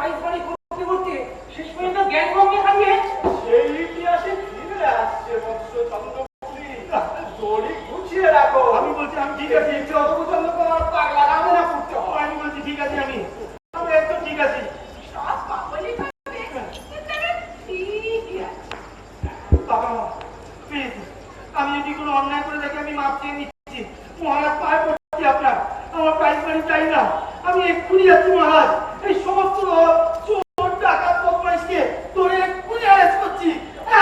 প্রাইজ মানি করতে করতে শেষ পর্যন্ত জ্ঞান ভঙ্গে হারিয়ে সেই ইতিহাসে ফিরে আসছে বৎস চন্দ্রপুরী। দড়ি গুছিয়ে রাখো। আমি বলছি আমি ঠিক আছি, চন্দ্র তোমার পাগলা রামে না করতে হয়। আমি বলছি ঠিক আছে, আমি একদম ঠিক আছি। সব পাগলই থাকবে, কিন্তু আমি ঠিকই আছি। বাবা প্লিজ, আমি যদি কোনো অন্যায় করে থাকি আমি মাপ চেয়ে নিচ্ছি। মহারাজ পায়ে পড়ছি আপনার, আমার প্রাইজ মানি চাই না। আমি এক্ষুনি যাচ্ছি মহারাজ। এই সমস্ত চোর ডাকাত বদমাইশকে ধরে এক্ষুনি অ্যারেস্ট করছি।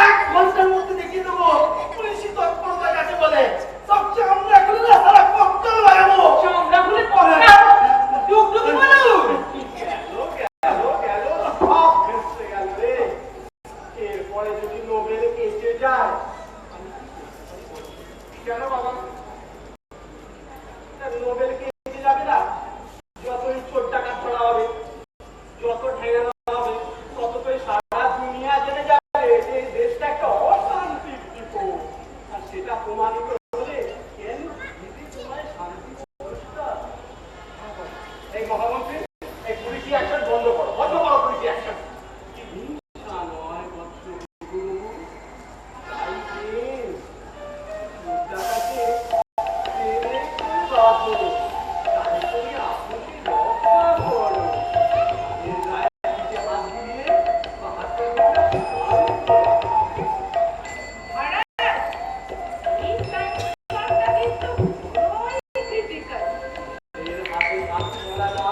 1 ঘন্টার মধ্যে দেখিয়ে দেবো পুলিশি তৎপরতা কাছে বলে। সব চামড়া খুলে না সারা ককটেল লাগাবো। চামড়া খুলে ককটেল টুকটুকি বলুন। গেল সব ভেসে গেল রে। এরপরে যদি নোবেল কেচে যায়, কেন বাবা নোবেল কেচে যাবে না? যতই চোর টাকা ধরা হবে, যত ঠেকানো হবে, ততই সারা দুনিয়া জেনে যাবে যে এই দেশটা একটা অশান্তির দ্বীপ। আর সেটা প্রমাণিত হলে কেন দিদি তোমায় শান্তি পুরস্কার? এই মহামন্ত্রী, এই পুলিশি অ্যাকশন বন্ধ করো, বন্ধ করো পুলিশি অ্যাকশন। হিংসা নয় বৎস গুরু, তাই প্রেম। চোরটাকে প্রেমে বাঁধো, তাই তুমি আপনাকে রক্ষা করো। এর গায়ে পিঠে হাত দিয়ে বা হাতের মধ্যে শান্ত করো। মহারাজ, এই প্রাইজটা কিন্তু বড়ই ক্রিটিক্যাল। এর হাতে হাত তোলা না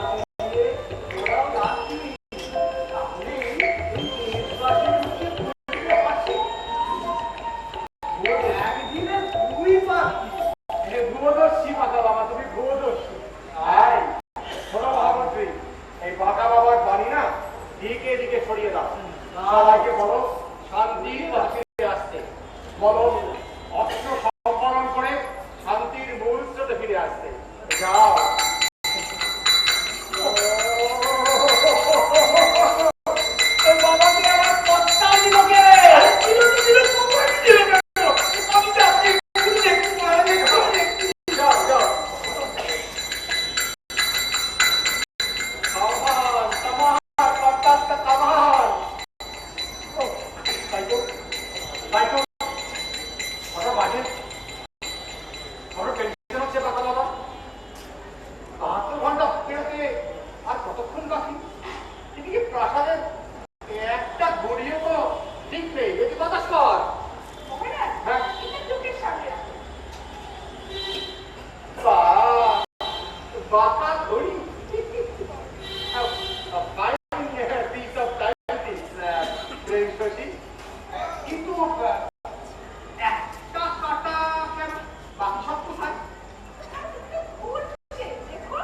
দিয়ে ওরাও লাঠি। তাহলে এই দেশবাসীর মুখে ফুটবে হাসি। ওর একদিনে 2 পাখি। এ দূরদর্শী বাঁকা বাবা, তুমি দূরদর্শী। আয়, শোনো মহামন্ত্রী, এই বাঁকা বাবার বাণী না দিকে দিকে ছড়িয়ে দাও। সবাইকে বলো শান্তির পথে ফিরে আসতে। বলো অস্ত্র সম্বরণ করে শান্তির মূল স্রোতে ফিরে আসতে। যাও। এই বাবাকে আবার কর্তা দিল কে রে? আমি যাচ্ছি, তুমি দেখতে পারো, দেখতে। যাও, যাও। সাবধান, সাবধান, কর্তাটা সাবধান। ও, তাই তো, তাই তো। কথা বাজে। বড় টেনশন হচ্ছে বাবা বাবা। 72 ঘন্টা পেরোতে আর কতক্ষণ বাকি? এদিকে প্রাসাদের একটা গড়িও তো ঠিক নেই। এটি বাতাস কর। মহারাজ, হ্যাঁ। এটা চোখের সামনে রাখো। বাঁকা ঘড়ি। পিস অফ টাইমস প্রেম শশী। কিন্তু একটা কাটা কেন? বাকি সব কোথায়? ঘুরছে, দেখো।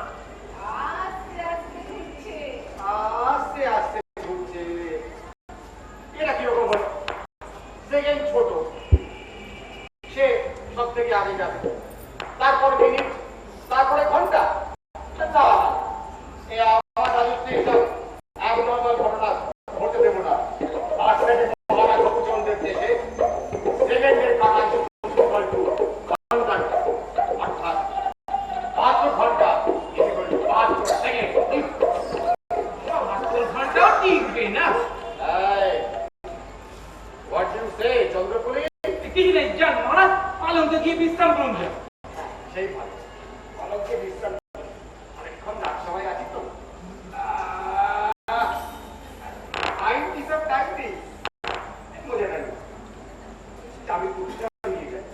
আস্তে আস্তে ঘুরছে। আস্তে আস্তে ঘুরছে। এটা কিরকম হলো? সেকেন্ড ছোট, সে সব থেকে আগে যাবে, তারপর মিনিট, তারপরে ঘন্টা। না, এ আমার রাজত্বে এসব abnormal ঘটনা ঘটতে দেবো না। আজ থেকে মহারাজ রঘুচন্দ্রের দেশে সেকেন্ডের কাটায় ঘন্টা, অর্থাৎ 72 ঘন্টা 72 সেকেন্ড। ঘন্টাও টিকবে না। What do you say, Chandrapuri? কিছু নেই, যান মহারাজ, পালঙ্কে গিয়ে বিশ্রাম করুন। সেই ভালো, অলঙ্কে বিশ্রাম করো। অনেকক্ষণ রাত সময় আছি তো। Time piece of time piece. মজা নেই। চাবি পুলিশটা নিয়ে যাই।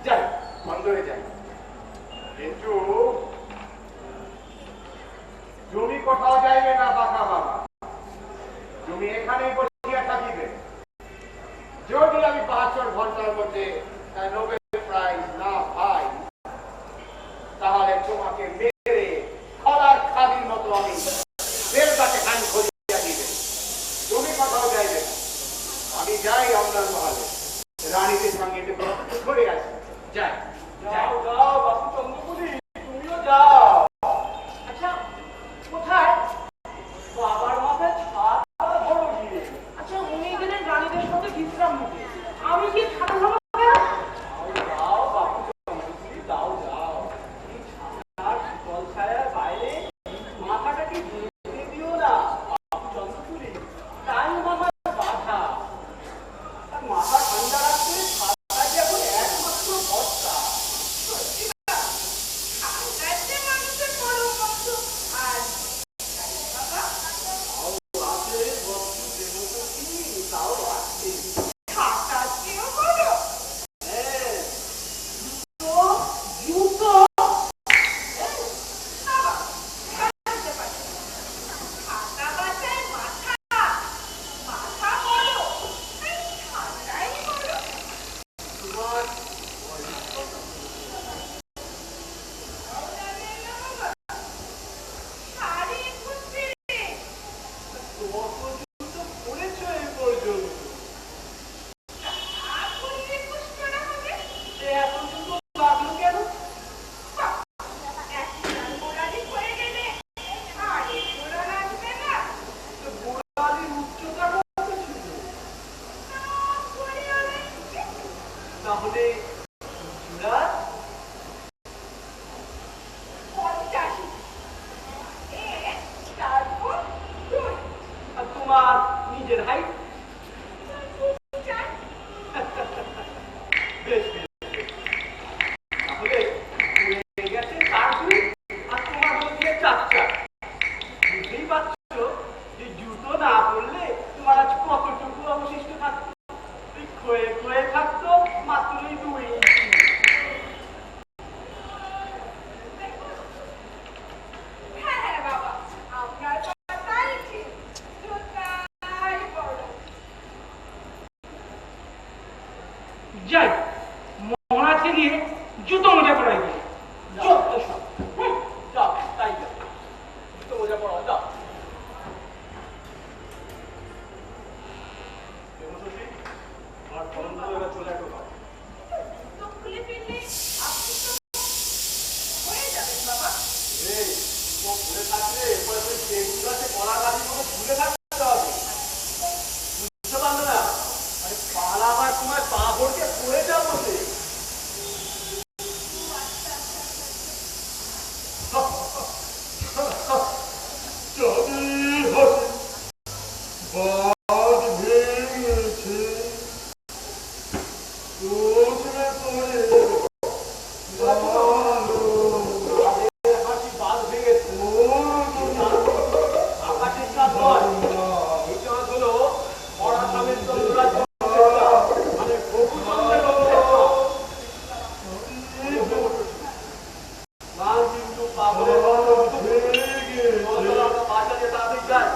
যাই, বন্দরে যাই। কিন্তু জমি কোথাও যাইবে না বাঁকা বাবা। তুমি এখানেই বসিয়া থাকিবে। যদি আমি 72 ঘন্টার মধ্যে নোবেল প্রাইজ না পাই, তাহলে তোমাকে মেরে খলার খাদির মতো আমি বের কাছে কান খোঁজিয়া দিবে। তুমি কোথাও যাইবে না। আমি যাই আপনার মহলে, রানীদের সঙ্গে একটু ঘুরে আসি। যাই। যাও যাও বাবু চন্দ্রপুরী, তুমিও যাও। আচ্ছা, কোথায়? বাবার মাথায় ছাতা ধরো গিয়ে। আচ্ছা, উনি গেলেন রানীদের সঙ্গে বিশ্রাম নিতে। আমি কি ছাতা ধরবো? যাও বাবু চন্দ্রপুরী, যাও যাও। এই ছাতার শীতল ছায়ার বাইরে মাথাটাকে ঢেকে দিও না। নিজের হাইট। বেশ বেশ বেশ। তাহলে হয়ে গেছে 4-2 আর তোমার হলো গিয়ে 4-4। বুঝতেই পারছো যে জুতো না পরলে তোমার আজ কতটুকু অবশিষ্ট থাকতো? ক্ষয়ে ক্ষয়ে থাকতো মাত্রই 2 ইঞ্চি। হ্যাঁ হ্যাঁ বাবা, আপনার কথাই ঠিক। জুতাই বড়। যাই মহারাজকে গিয়ে জুতো মোজা পরাই দিই। যত সব। যাও, তাই যাও। জুতো মোজা পরাও, যাও। দেবশশী, আর ফলন এবার চলে আসো বাবা। জুতো খুলে ফেললে আপনি তো হয়ে যাবেন বাবা। এই, ও খুলে থাকলে এরপরে ওই বেগুন গাছে কলা গাছের মতো ঝুলে থাকতে হবে। বুঝতে পারলে না? আরে পালাবার সময় পা ভরকে পড়ে যাবো সে। হাসি বাঁধ ভেঙেছে। আকাশের চাঁদ নয়, এই চাঁদ হলো পরাশরের চন্দ্রার চন্দ্রের চাঁদ। মানে গোকুচন্দ্রের চন্দ্রের চাঁদ। গান কিন্তু পাগলের মতো চলো আমরা বাজারে তাড়াতাড়ি যাই।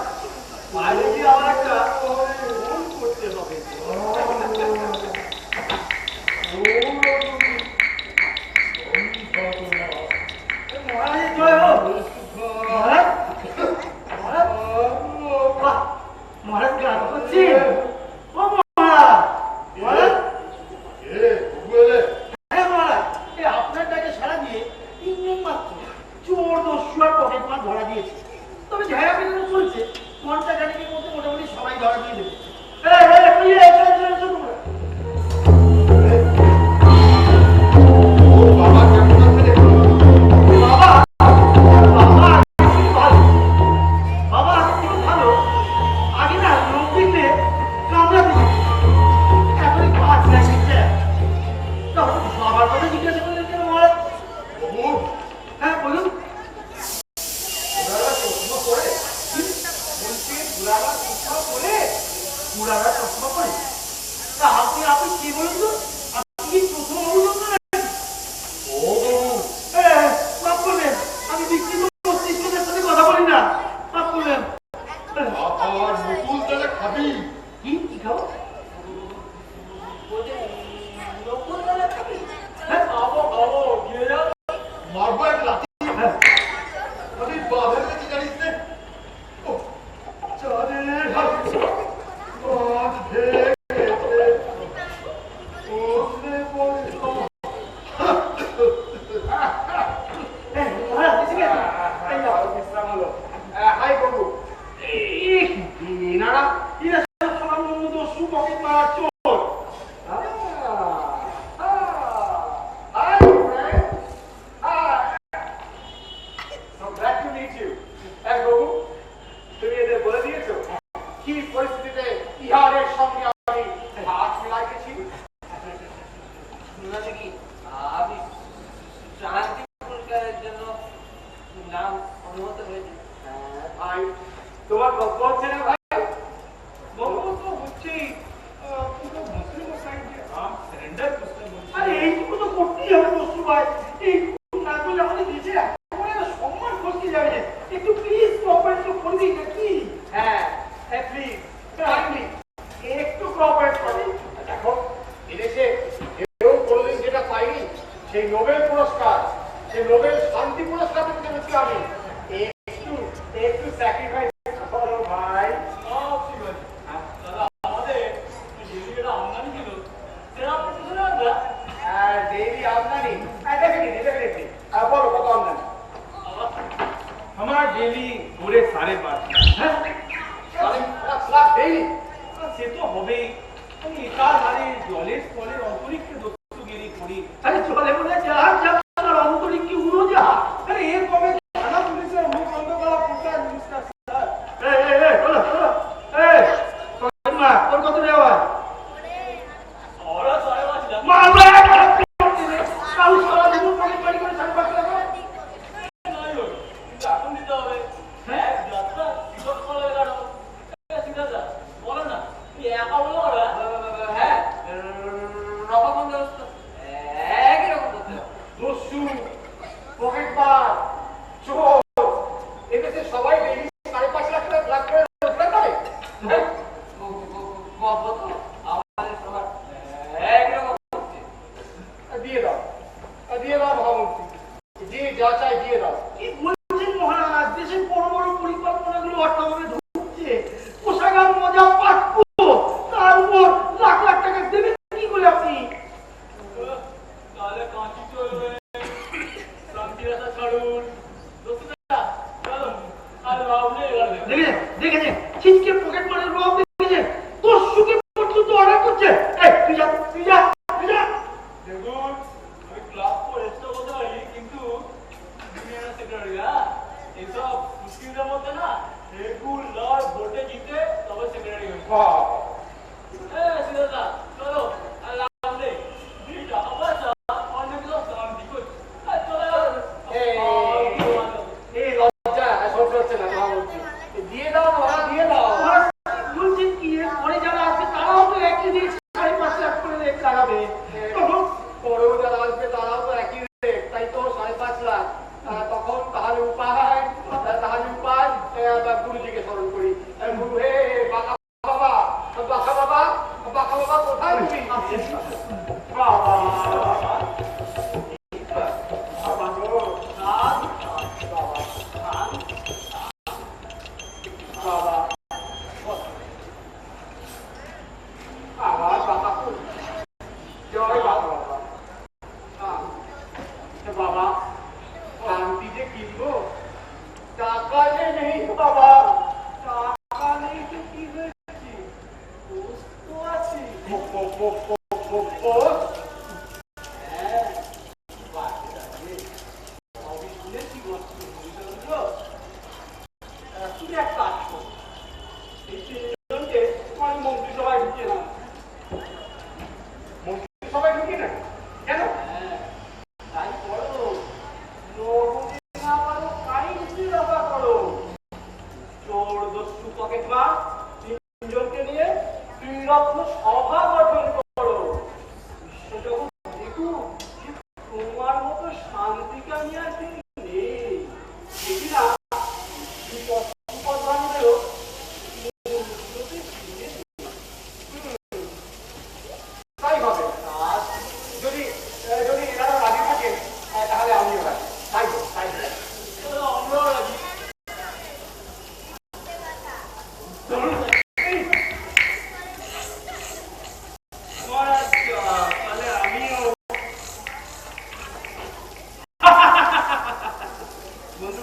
বাইরে গিয়ে আবার একটা ফোন করতে হবে। মহারাজের জয় হোক। মহারাজ মহারাজ বাহ, মহারাজ গান করছেন। ও মহারাজ, মহারাজ হ্যাঁ মহারাজ, এই আপনার ডাকে সাড়া দিয়ে 3 জন মাত্র চোর দস্যু আর পকেট মার ধরা দিয়েছে। তবে ঝাড়া পেটানো চলছে, ঘন্টা খানিকের মধ্যে মোটামুটি সবাই ধরা দিয়ে দেবে। বাবা বাবা একটু ভালো, বাবা একটু ভালো। আগে না লোক দিতে কামড়াতে এখনই কাজ লাগছে। বাবার কথা জিজ্ঞাসা করলেন কেন মহারাজ? হ্যাঁ বলুন। পুরারা চশমা পরে? তা আপনি কি বলুন তো? আপনি কি প্রথম অবলম্বন করেন? মাফ করবেন, আমি বিকৃত মস্তিষ্কের সাথে কথা বলি না। মাফ করবেন। কি কি খাবো? হ্যাঁ খাবো খাবো, গিয়ে যাও। হ্যাঁ হ্যাঁ, মহারাজ এসে গেছে। এই নাও। বিশ্রাম হলো। হাই বাবু। এনারা এরা সব সামান্য দস্যু, পকেট মারা চোর। Hi, friend. Hi. So glad to meet you. বাবু, তুমি এদের বলে দিয়েছো কি পরিস্থিতিতে ইহারের সঙ্গে আমি হাত মিলাইতেছি? শুনলাম কি আপনি শান্তি পুরস্কারের জন্য নাম অনুমত হয়েছে। ভাই, তোমার গল্প হচ্ছে না ভাই? গল্প তো হচ্ছেই, কিন্তু মুসলিম সাইডে সারেন্ডার করতে বলছে। আরে এইটুকু তো করতেই হবে দস্যু ভাই। এইটুকু না করলে আমাদের দেশে একেবারে সম্মান ফসকে যাবে। একটু প্লিজ কোঅপারেট তো করবি নাকি? হ্যাঁ, প্লিজ কাইন্ডলি একটু কোঅপারেট করো। দেখো, এদেশে কেউ কোনোদিন যেটা পাইনি সেই নোবেল পুরস্কার, সেই নোবেল শান্তি পুরস্কার পেতে পেরেছি আমি। একটু একটু স্যাক্রিফাইস করো ভাই। দাদা আমাদের যেটা আমদানি ছিল সেটা আপনি বুঝে নেন না? ডেইলি আমদানি? ডেফিনেটলি। বলো কত আমদানি? আমার ডেলি ঘুরে 5.5 হ্যাঁ ডেইলি? সে তো হবেই। আমি একাধারে জলের স্থলের অন্তরিক্ষে দস্যুগিরি করি। আরে জলে বলে জাহাজ যাবার অন্তরিক্ষে উড়োজাহাজ। আরে এর কবে থানা পুলিশের মুখ বন্ধ করা পোশাক মিস্টার স্যার। দাদা বলো না তুমি একা বলো ওরা হ্যাঁ রবা বন্দোবস্ত একই রকম করতে হবে। দস্যু পকেটমার চোর এদেশে সবাই ডেইলি 5.5 লাখ করে রোজগার করে। হ্যাঁ? গল্প তো আমাদের সবার একই রকম হচ্ছে। দিয়ে দাও মহামন্ত্রী, যে যা চাই দিয়ে দাও। কি বলছেন মহারাজ দেশের বড় বড় পরিকল্পনাগুলো অর্থভাবে ঢুকছে কোষাগার মজা পাঠবো তার উপর লাখ লাখ টাকা দেবেন কি করে আপনি তাহলে কাঁচি চলবে শান্তিরাসা ছাড়ুন দেখেছে ছিটকে পকেট মারের রব দেখেছে তোর সুখে পর্যন্ত অর্ডার করছে এই তুই যা দেখুন আমি ক্লাব পড়েছি বলতে পারি কিন্তু দুনিয়ার সেক্রেটারি এইসব মুশকিলের মধ্যে না রেগুলার ভোটে জিতে তবে সেক্রেটারি হয়েছে সিদ্ধার্থ চলো আর লাভ নেই ভিড়টা আবার অনেক লোক শান্তি করছে চলে এই লজ্জা সহ্য হচ্ছে না মহামন্ত্রী, দিয়ে দাও ওরা দিয়ে দাও। বলছেন কি পরে যারা আছে তারাও তো একই দিন 5.5 লাখ করে রেট লাগাবে তখন পরেও যারা আসবে তারাও তো একই রেট, তাই তো 5.5 লাখ। তখন তাহলে উপায় গুরুজিকে স্মরণ করি। গুরু হে বাঁকা বাবা কোথায় তুমি? বাবা আবার বাবা কই? জয় বাবা বাবা শান্তি যে কিনবো, টাকা যে নেই বাবা, টাকা নেই তো কি হয়েছে? পোস্ত আছে। পোস্ত? হ্যাঁ, বাচ্চা আছে। সবই শুনেছি বস্তু বুঝলো? তুমি এক কাজ করো, এই 3 জনকে আমি মন্ত্রিসভায় ঢুকিয়ে নাও। মন্ত্রিসভায় ঢুকিয়ে না কেন? তাই করো, নগদে না পারো কারেন্সি রক্ষা করো। চোর দস্যু পকেটমার 3 জনকে নিয়ে ত্রিরত্ন সভা গঠন করো। বিশ্বজগৎ দেখুক যে তোমার মতো শান্তিকামী আর কেউ নেই। দেখি না পশুপদানদেরও মূর্তিতে ফিরে তাই হবে। আর যদি এনারা রাজি থাকেন তাহলে আমিও রাজি। তাই আমরাও রাজি। তাহলে আমিও বন্ধু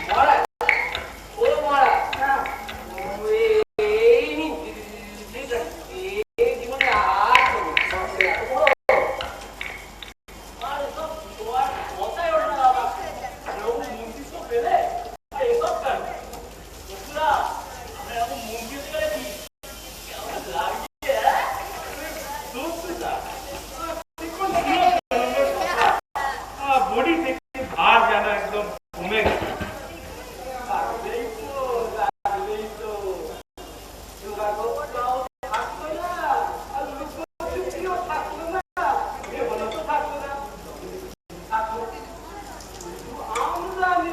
মহারাজ, ও মহারাজ, এই জীবনে আর কথাই ওঠে না বাবা। মন্ত্রী তো পেলে এসব কেন বন্ধুরা, আমরা এখন মন্ত্রী হতে পেরেছি কেমন লাগছে বডি থেকে ভার যেন একদম কমে গেছে। লাগবেই তো জোগাড় করতেও থাকতো না আর লুকোচুরিও থাকতো না, বেহলো তো থাকতো না, থাকতো শুধু আমদানি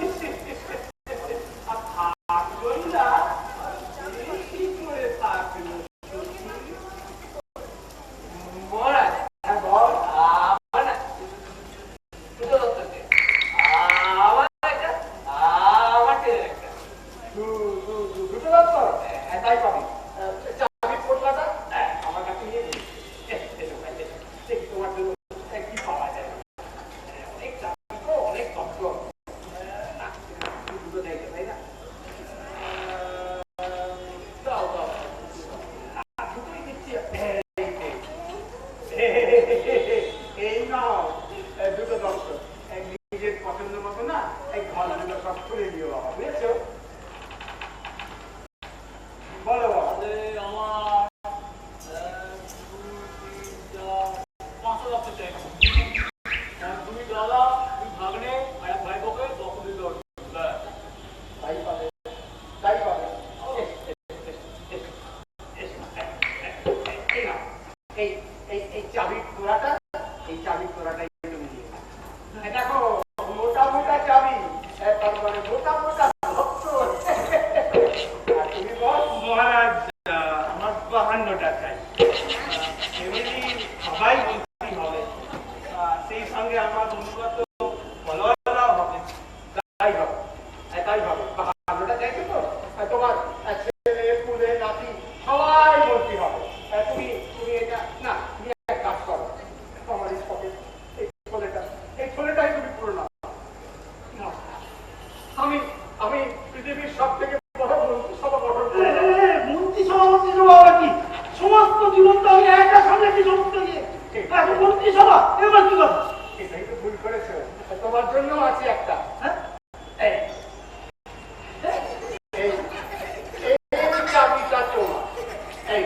আর থাকলোই না বেশি করে থাকলো। মহারাজ বল আমার না দুটো দত্তকে মোটা মোটা ভক্ত। আর তুমি বল? মহারাজ আমার 52টা চাই। ফ্যামিলি সবাই মন্ত্রী হবে, সেই সঙ্গে আমার বন্ধুগত ফলোয়াররাও হবে। তাই হবে, তাই হবে। 52টা চাইছো তো? তোমার ছেলে পুলে নাতি সবাই মন্ত্রী হবে। তুমি তুমি এটা না, তুমি এক কাজ করো, আমার এই পকেট এই ছোলেটাই তুমি পুরো নাও। আমি আমি পৃথিবীর সব থেকে বড় মন্ত্রিসভা গঠন করবো। মন্ত্রিসভা কি সমস্ত জীবন তো আমি একা সামলাচ্ছি সমস্ত নিয়ে, এখন মন্ত্রিসভা এবার কি কথা? এটাই তো ভুল করেছো। তোমার জন্য আছে একটা। এই এই এই চাবিটা তোমার। এই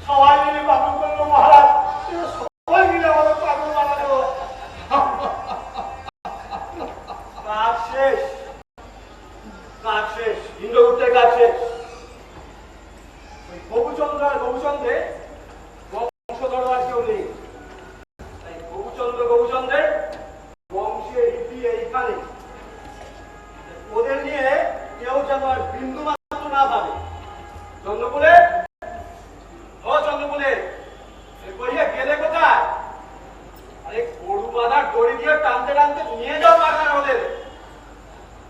সবাই মিলে পাগল করলো মহারাজ, সবাই মিলে আমাদের পাগল বানালো। কইয়া গেলে কোথায়? আরে গরু বাঁধার দড়ি দিয়ে টানতে টানতে নিয়ে যাও পাঠান ওদের।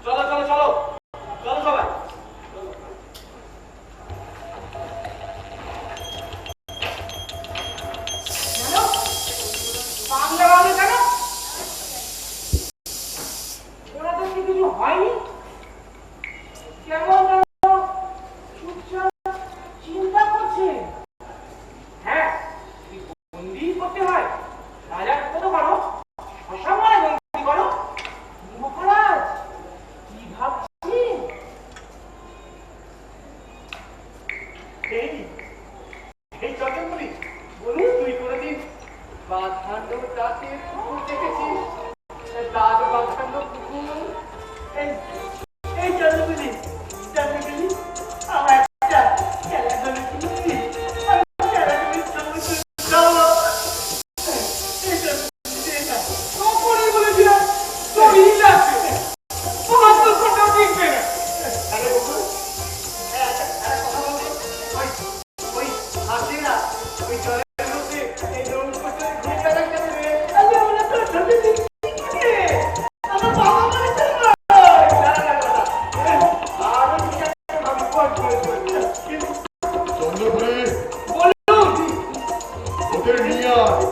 চলো চলো চলো চলো সবাই। বাংলা বাংলা কেন? ওরা তো কিছু হয়নি। কেমন চুপচাপ চিন্তা করছে। হ্যাঁ, বন্দি করতে হয়। রাজার কত করো, অসম্মানে বন্দি করো। মহারাজ কি ভাবছেন? এই চন্দ্রপুরি বলুন, তুই কোনদিন বাঁধানো দাঁতের পুকুর দেখেছিস? দাঁত বাঁধানো পুকুর। এই চন্দ্রপুরি চন্দ্রপুরি আমার একটা খেলাধুলো কিনেছি। আমি খেলাধুলির সঙ্গে যাবো। এই চন্দ্রপুরি এটা তখনই বলেছিলাম তুমি লাগবে। তোমার তো কোথাও দেখবে না। আরে বকুল, একটা কথা বলতে ওই হাসি না, ওই জলের মধ্যে এই নৌকোটা ঘুরে বেড়াতে দেবে। আরে ওরা তো ধরে দিচ্ছে। আমার বাবা মানে তো নয়। আরো কিছু ভাবি কোন করে কিন্তু চন্দ্রপুরী বলুন ওদের নিয়ে আয়।